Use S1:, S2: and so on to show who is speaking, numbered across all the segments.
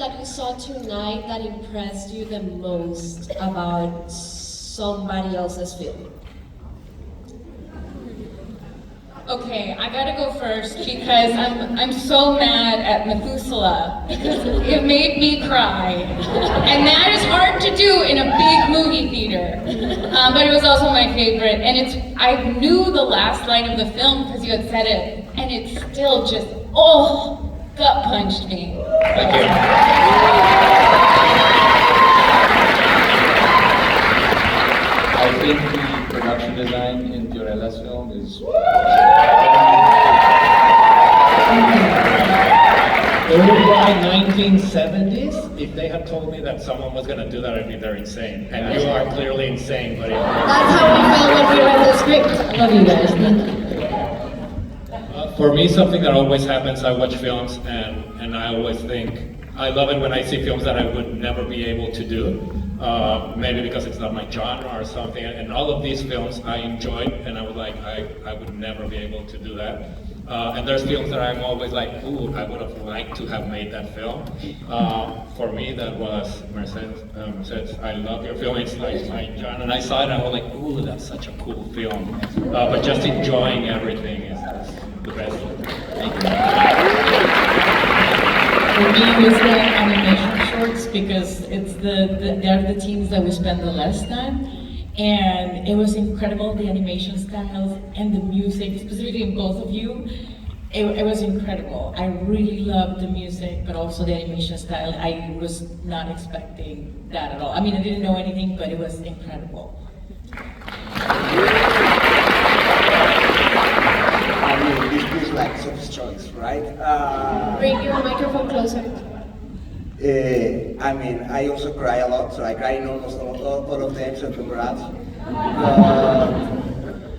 S1: that you saw tonight that impressed you the most about somebody else's film?
S2: Okay, I gotta go first because I'm so mad at Methuselah because it made me cry, and that is hard to do in a big movie theater. But it was also my favorite, and I knew the last line of the film because you had said it, and it still just gut punched me.
S3: Thank you. I think the production design in Fiorella's film is Uruguay 1970s. If they had told me that someone was going to do that, I'd be very insane. And you are clearly insane, buddy.
S1: That's how we felt when we read the script. I love you guys.
S3: For me, something that always happens, I watch films and I always think, I love it when I see films that I would never be able to do. Maybe because it's not my genre or something, and all of these films I enjoyed, and I was like, I would never be able to do that. And there's films that I'm always like, ooh, I would have liked to have made that film. For me, that was Mercedes, I love your film, it's like my genre, and I saw it and I was like, ooh, that's such a cool film. But just enjoying everything is the best. Thank you.
S4: For me, it was the animation shorts because it's they're the teams that we spend the less time, and it was incredible, the animation styles and the music, specifically in both of you. It was incredible. I really loved the music, but also the animation style. I was not expecting that at all. I mean, I didn't know anything, but it was incredible.
S5: This feels like Sophie's choice, right?
S1: Bring your microphone closer.
S5: I mean, I also cry a lot, so I cry in almost all of them, so congrats. But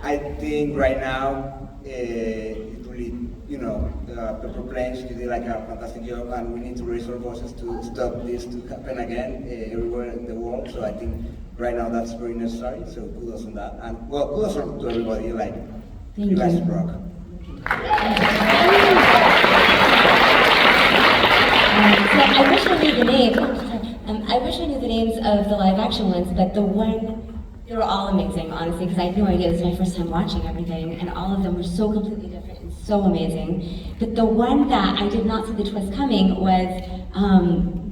S5: I think right now, it really, the planes, you did like a fantastic job, and we need to raise our voices to stop this to happen again everywhere in the world. So I think right now that's very necessary, so kudos on that. And well, kudos to everybody, like, you guys rock.
S6: So I wish I knew the names. I wish I knew the names of the live action ones, but they were all amazing, honestly, because I had no idea. This was my first time watching everything, and all of them were so completely different and so amazing. But the one that I did not see the twist coming was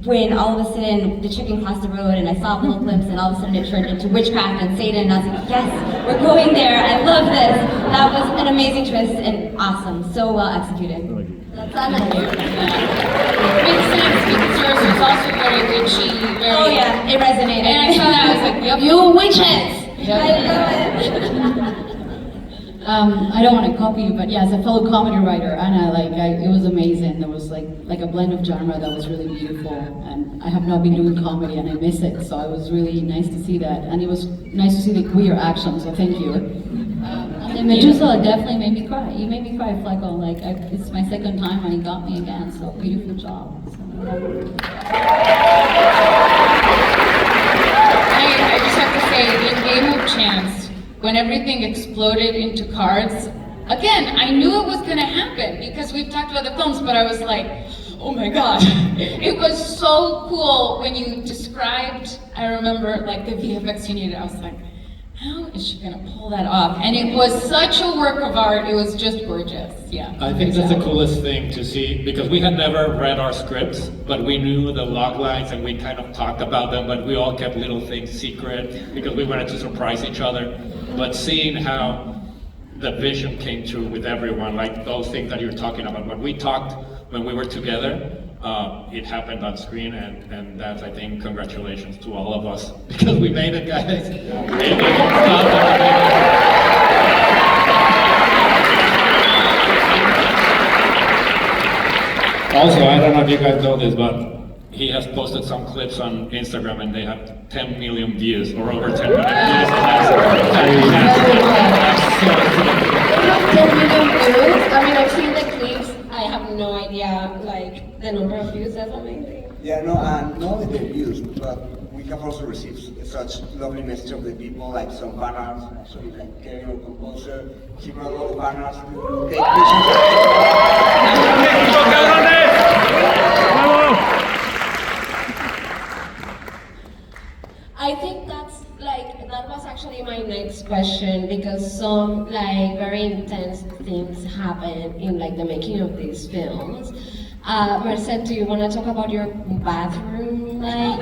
S6: when all of a sudden the chicken crossed the road and I saw little glimpse, and all of a sudden it turned into witchcraft and Satan, and I was like, yes, we're going there, I love this. That was an amazing twist and awesome, so well executed. That's all I
S2: Makes sense because yours was also very witchy, very...
S6: Oh yeah, it resonated.
S2: And I saw that, I was like, yep.
S6: You witches!
S2: Yep.
S6: I love it.
S7: I don't want to copy you, but yeah, as a fellow comedy writer, Anna, it was amazing. There was like a blend of genre that was really beautiful, and I have not been doing comedy and I miss it, so it was really nice to see that, and it was nice to see the queer action, so thank you. And Medusa definitely made me cry. You made me cry, Fleco. It's my second time and it got me again, so beautiful job.
S2: I just have to say, in Game of Chance, when everything exploded into cards, again, I knew it was going to happen because we've talked about the films, but I was like, oh my god. It was so cool when you described, I remember the VFX unit, I was like, how is she going to pull that off? And it was such a work of art, it was just gorgeous, yeah.
S3: I think that's the coolest thing to see, because we had never read our scripts, but we knew the log lines and we kind of talked about them, but we all kept little things secret because we wanted to surprise each other. But seeing how the vision came true with everyone, like those things that you're talking about, when we talked when we were together, it happened on screen, and that's, I think, congratulations to all of us, because we made it, guys. Also, I don't know if you guys know this, but he has posted some clips on Instagram and they have 10 million views, or over 10 million views.
S1: 10 million views? I mean, I've seen the clips. I have no idea, the number of views. That's amazing.
S5: Yeah, no, and not only the views, but we have also received such lovely messages of the people, like some fan arts, actually, like Kerry, our composer. He brought a lot of fan arts to take pictures.
S1: I think that was actually my next question, because some like very intense things happen in like the making of these films. Marcel, do you want to talk about your bathroom like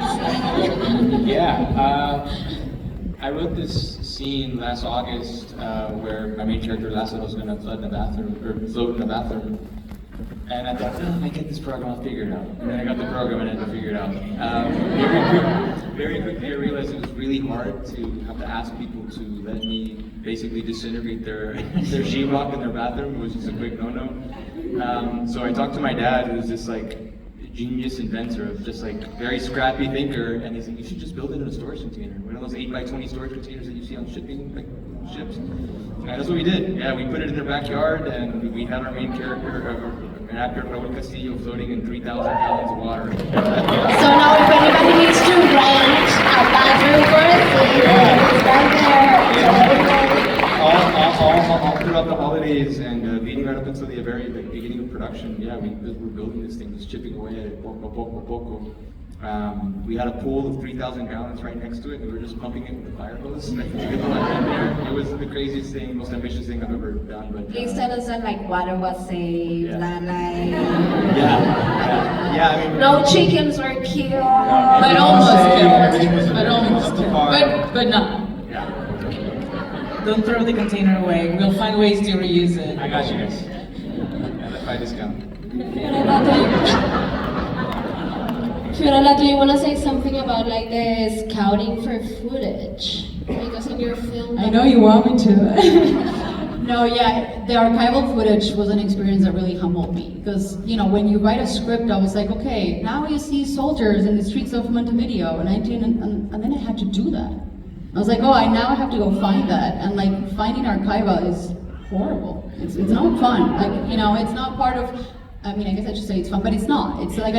S1: scene?
S8: Yeah, I wrote this scene last August where my main character Lasso was going to float in the bathroom. And I thought, oh, I get this program, I'll figure it out. And then I got the program and I had to figure it out. Very quickly I realized it was really hard to have to ask people to let me basically disintegrate their sheetrock in their bathroom. It was just a quick no-no. So I talked to my dad, who was this like genius inventor of just like very scrappy thinker, and he's like, you should just build it in a storage container. One of those 8x20 storage containers that you see on shipping, like ships. And that's what we did. Yeah, we put it in their backyard, and we had our main character, an actor, Raúl Castillo, floating in 3,000 gallons of water.
S1: So now if anybody needs to rent a bathroom for a scene, it's right there.
S8: All throughout the holidays and leading right up until the very beginning of production, yeah, we were building this thing, just chipping away at it, poco, poco, poco. We had a pool of 3,000 gallons right next to it, and we were just pumping it with a fire hose to get the water in there. It was the craziest thing, most ambitious thing I've ever done. But
S1: Please tell us that like water was saved,
S8: Yeah.
S1: that like
S8: yeah, I mean,
S1: no chickens were killed.
S2: But almost
S8: everything was
S2: killed. But almost
S8: up to
S2: killed.
S8: par.
S2: But not.
S4: Don't throw the container away. We'll find ways to reuse it.
S8: I got you guys. LFI discount.
S1: Fiorella, do you want to say something about like the scouting for footage? Because in your film,
S4: I know you want me to.
S7: No, yeah, the archival footage was an experience that really humbled me. Because, you know, when you write a script, I was like, okay, now you see soldiers in the streets of Montevideo, and then I had to do that. I was like, oh, I now have to go find that. And like, finding archival is horrible. It's not fun. Like, you know, it's not part of, I mean, I guess I should say it's fun, but it's not. It's like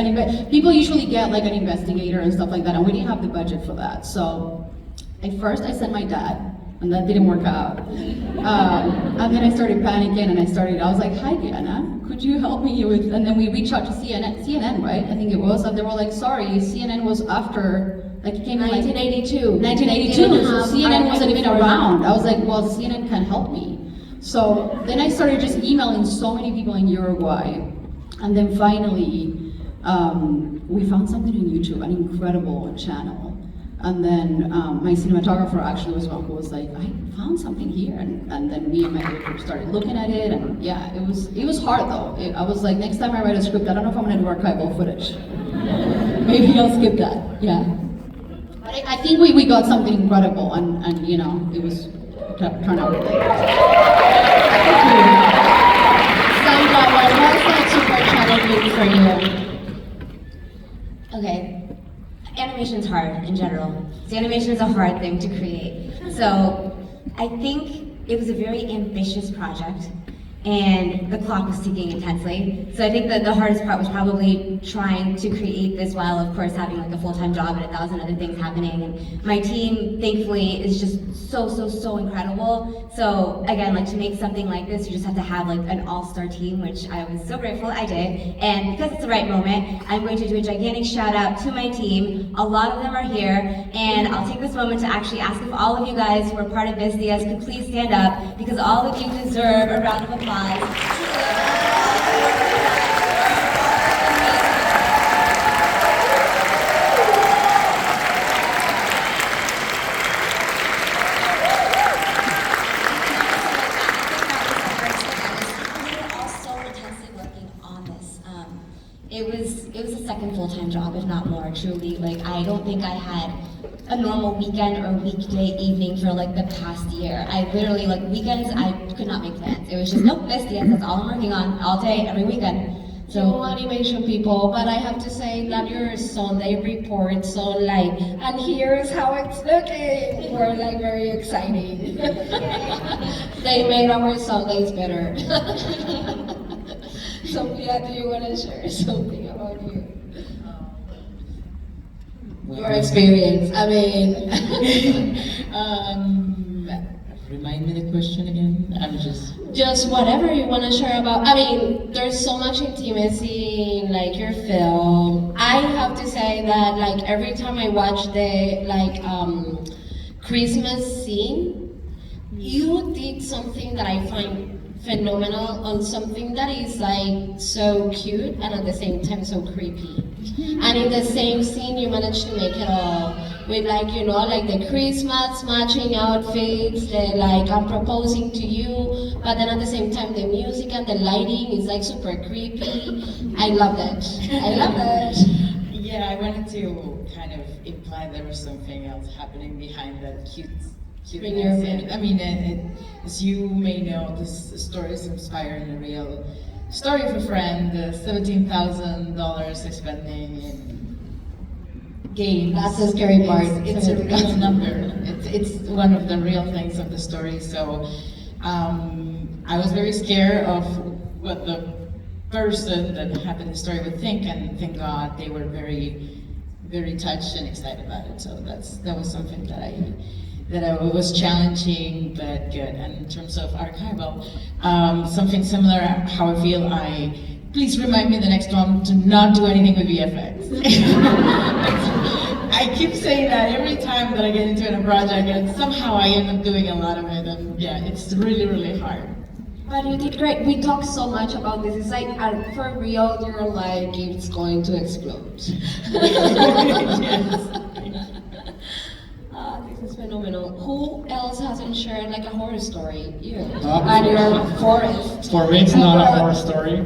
S7: people usually get like an investigator and stuff like that, and we didn't have the budget for that. So at first I sent my dad, and that didn't work out. And then I started panicking, and I was like, hi Diana, could you help me with, and then we reached out to CNN, right? I think it was, and they were like, sorry, CNN was after, like it came in like
S1: 1982.
S7: 1982, so CNN wasn't even around. I was like, well, CNN can help me. So then I started just emailing so many people in Uruguay. And then finally, we found something on YouTube, an incredible channel. And then my cinematographer actually was one who was like, I found something here. And then me and my editor started looking at it. And yeah, it was hard though. I was like, next time I write a script, I don't know if I'm gonna do archival footage. Maybe I'll skip that, yeah. But I think we got something incredible, and you know, it was turned out really good.
S1: Sandra, what was like super challenging for you?
S6: Okay, animation's hard in general. So animation is a hard thing to create. So I think it was a very ambitious project, and the clock was ticking intensely. So I think that the hardest part was probably trying to create this while, of course, having like a full-time job and 1,000 other things happening. And my team, thankfully, is just so incredible. So again, like to make something like this, you just have to have like an all-star team, which I was so grateful I did. And because it's the right moment, I'm going to do a gigantic shout out to my team. A lot of them are here, and I'll take this moment to actually ask if all of you guys who are part of this DS could please stand up, because all of you deserve a round of applause. It was a second full-time job, if not more, truly. Like, I don't think I had a normal weekend or weekday evening for like the past year. I literally, like weekends, I could not make plans. It was just, nope, this dance, that's all I'm working on, all day, every weekend.
S1: So animation people, but I have to say that your Sunday reports on like, and here's how it's looking, were like very exciting. They made our Sundays better. Sophia, do you want to share something about you? Your experience, I mean.
S4: remind me the question again? I'm
S1: Just whatever you want to share about. I mean, there's so much intimacy in like your film. I have to say that like every time I watch the like Christmas scene, you did something that I find phenomenal on something that is like so cute and at the same time so creepy. And in the same scene, you managed to make it all with like, you know, like the Christmas matching outfits, the like I'm proposing to you, but then at the same time the music and the lighting is like super creepy. I love that. I love that.
S4: Yeah, I wanted to kind of imply there was something else happening behind that cuteness. I mean, as you may know, this story is inspired in a real story of a friend, $17,000 spending in games.
S1: That's the scary part.
S4: It's a real number. It's one of the real things of the story. So I was very scared of what the person that happened the story would think, and thank God they were very, very touched and excited about it. So that was something that I was challenging but good. And in terms of archival, something similar, how I feel, please remind me the next one to not do anything with VFX. I keep saying that every time that I get into a project, and somehow I end up doing a lot of it, and yeah, it's really, really hard.
S1: But you did great. We talked so much about this. It's like, for real, you're like, it's going to explode.
S4: Yes.
S1: This is phenomenal. Who else hasn't shared like a horror story? You and your forest.
S3: For me, it's not a horror story.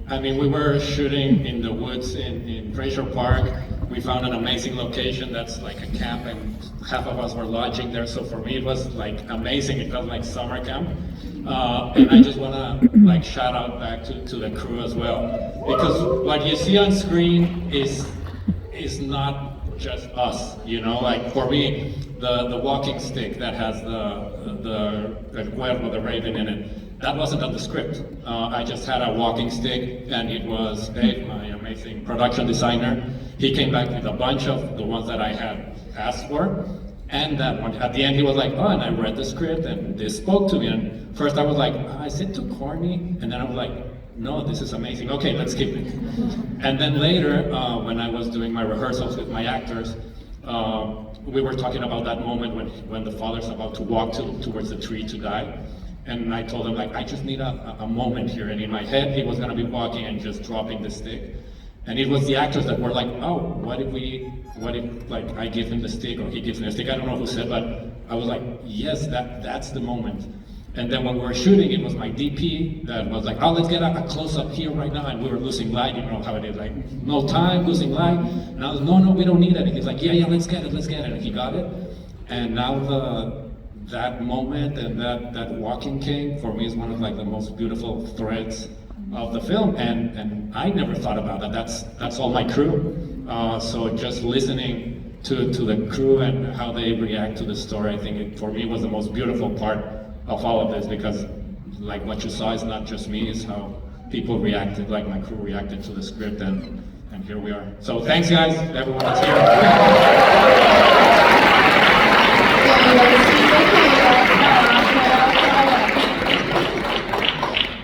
S3: I mean, we were shooting in the woods in Fraser Park. We found an amazing location that's like a camp, and half of us were lodging there. So for me, it was like amazing. It felt like summer camp. And I just wanna like shout out back to the crew as well, because what you see on screen is not just us, you know. Like for me, the walking stick that has the cuervo, the raven in it, that wasn't on the script. I just had a walking stick, and it was Dave, my amazing production designer. He came back with a bunch of the ones that I had asked for, and that one at the end he was like, oh, and I read the script and this spoke to me. And first I was like, is it too corny? And then I was like, no, this is amazing. Okay, let's keep it. And then later, when I was doing my rehearsals with my actors, we were talking about that moment when the father's about to walk towards the tree to die. And I told him, like, I just need a moment here. And in my head, he was gonna be walking and just dropping the stick. And it was the actors that were like, oh, what if like I give him the stick or he gives me the stick? I don't know who said, but I was like, yes, that's the moment. And then when we were shooting, it was my DP that was like, oh, let's get a close-up here right now. And we were losing light, you know how it is, like, no time, losing light. And I was, no, we don't need it. And he's like, yeah, let's get it. And he got it. And now that moment and that walking king, for me, is one of like the most beautiful threads of the film. And I never thought about that. That's all my crew. So just listening to the crew and how they react to the story, I think for me was the most beautiful part of all of this, because like what you saw is not just me, it's how people reacted, like my crew reacted to the script, and here we are. So thanks guys, everyone that's here.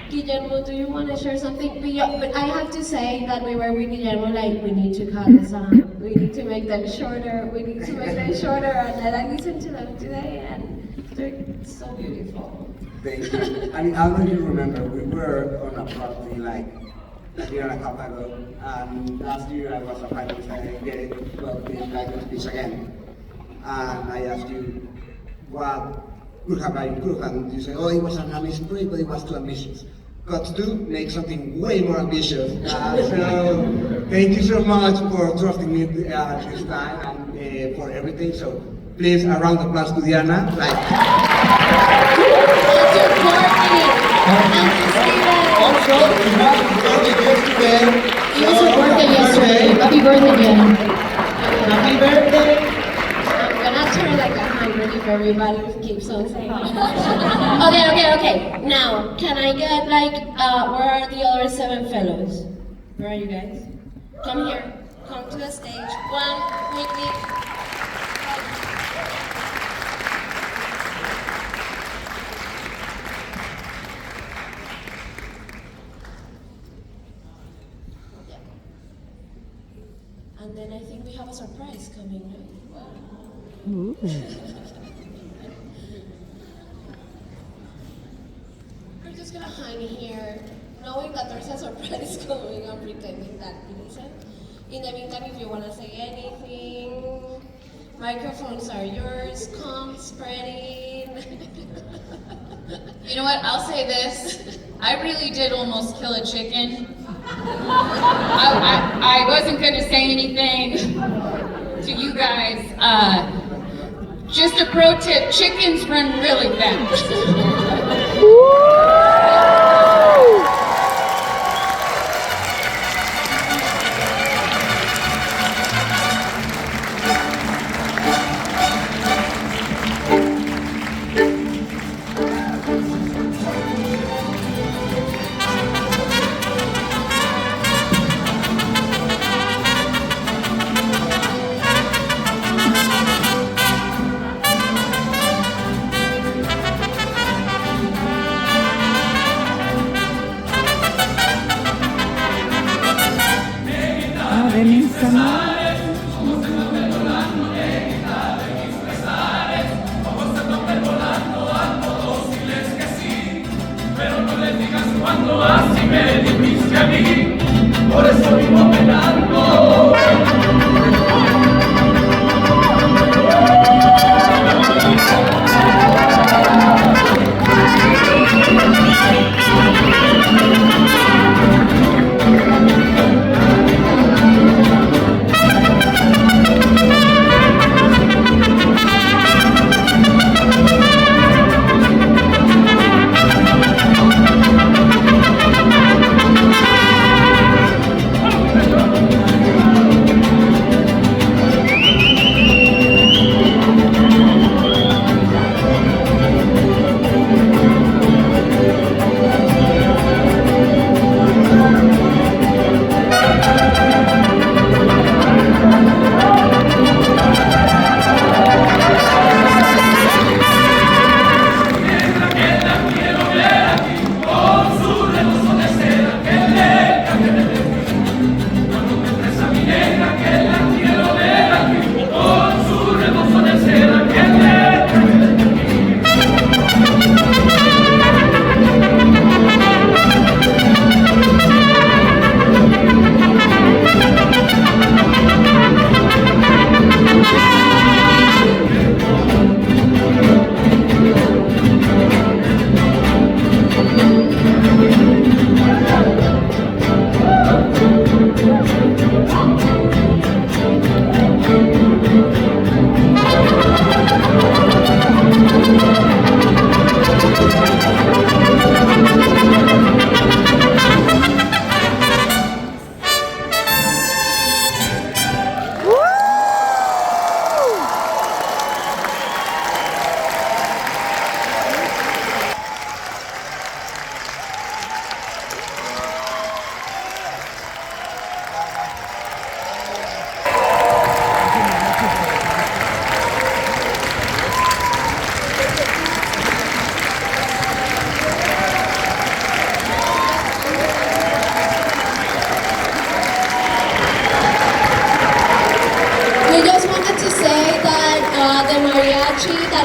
S1: Guillermo, do you want to share something? But I have to say that we were with Guillermo, like, we need to cut the song, we need to make them shorter, and then I listened to them today, and they're so beautiful.
S5: Thank you. I mean, I don't know if you remember, we were on a party like a year and a half ago, and last year I was a finalist and I get it, well, this like speech again. And I asked you, what could have I improved? And you said, oh, it was an amazing project, but it was too ambitious. Got to do, make something way more ambitious. So thank you so much for trusting me this time and for everything. So please, a round of applause to Diana.
S9: Also, we have birthday yesterday.
S7: It was her birthday yesterday. Happy birthday, Diana.
S9: Happy birthday.
S1: I'm gonna turn like 100 if everybody keeps on saying Okay. Now, can I get like, where are the other 7 fellows? Where are you guys? Come here. Come to the stage. One, quickly. coming really well. We're just gonna hang here, knowing that there's a surprise coming and pretending that it isn't. In the meantime, if you wanna say anything, microphones are yours, come spreading.
S2: You know what, I'll say this. I really did almost kill a chicken. I wasn't gonna say anything to you guys. Just a pro tip, chickens run really fast.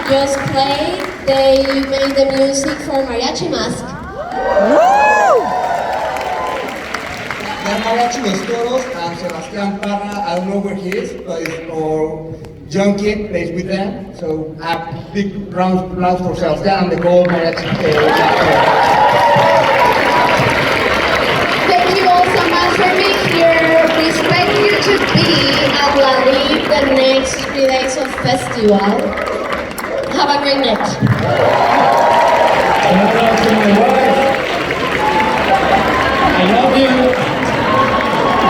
S1: Just played, they made the music for Mariachi Mask.
S5: They're Mariachi Los Toros and Sebastián Parra, I don't know where he is, but it's our young kid plays with them. So a big round for Sebastián and the whole Mariachi.
S1: Thank you all so much for being here. We expect you to be at La Live the next 3 days of festival. Have a great night.
S3: I love you.